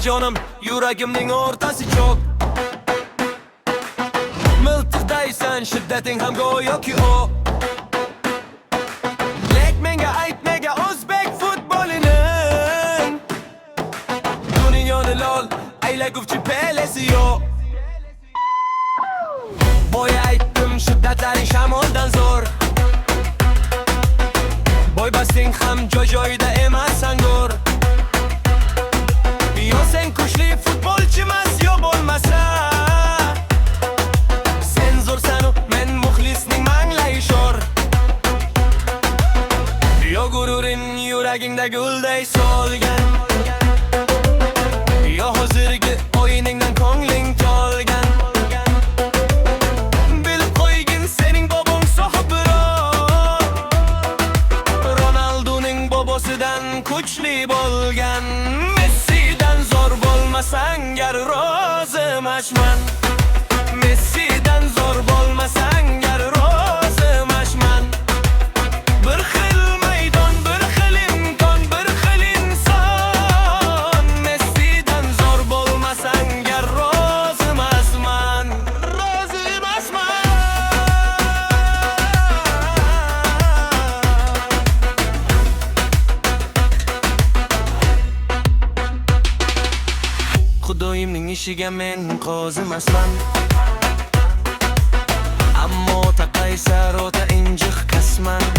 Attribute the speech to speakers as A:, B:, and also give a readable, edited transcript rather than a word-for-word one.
A: jonim, yuragimning o'rtasi cho'k. Miltiqdaysan, shiddating ham go'yoki o. Lek menga ayt, nega o'zbek futbolining dunyoni lol aylaguvchi pelesi yo'q. Boy aytdim, shiddatlaring shamoldan zo'r. Boy basing ham joy-joyida emassan go'r. Yo sen kuchli futbolchi emas, yo bo'lmasa sen zo'rsan, men muxlisning manglayi sho'r. Yo gururin yuragingda gulday solgan, yo hozirgi o'yiningdan ko'ngling tolgan. Bilib qo'ygin, sening bobong sohibroq, Ronaldoning bobosidan kuchli bo'lgan. Messidan zo'r bo'lmasang gar rozi mashman. Messidan zo'r bo'lmasang gar rozi mashman. Bir xil maydon, bir xil imkon, bir xil inson. Messidan zo'r bo'lmasang gar rozi emasman. Rozi emasman. Xudoyimning ishiga men qozi emasman. Ammo taqaysar o'ta injiq kasman.